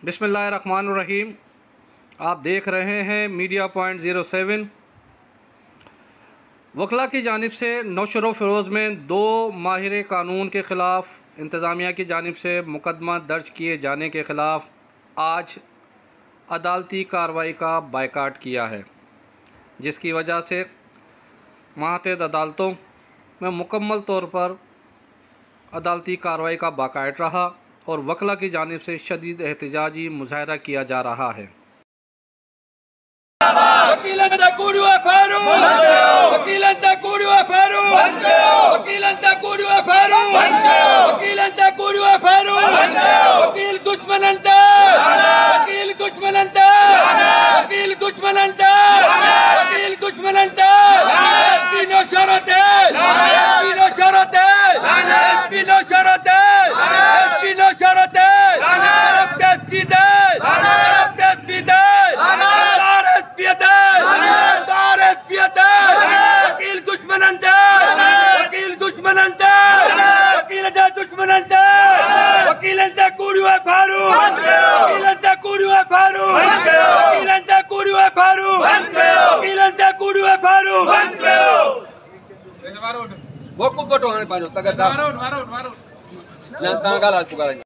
बिस्मिल्लाहिर्रहमानिर्रहीम। आप देख रहे हैं मीडिया पॉइंट 07। वकला की जानिब से नौशर फ़िरोज़ में 2 माहिर कानून के ख़िलाफ़ इंतज़ामिया की जानिब से मुकदमा दर्ज किए जाने के ख़िलाफ़ आज अदालती कार्रवाई का बायकाट किया है, जिसकी वजह से मातहत अदालतों में मुकम्मल तौर पर अदालती कार्रवाई का बाकायदा रहा और वकला की जानिब से शदीद एहतजाजी मुज़ाहरा किया जा रहा है। वो कुछ बटो आने पानो तक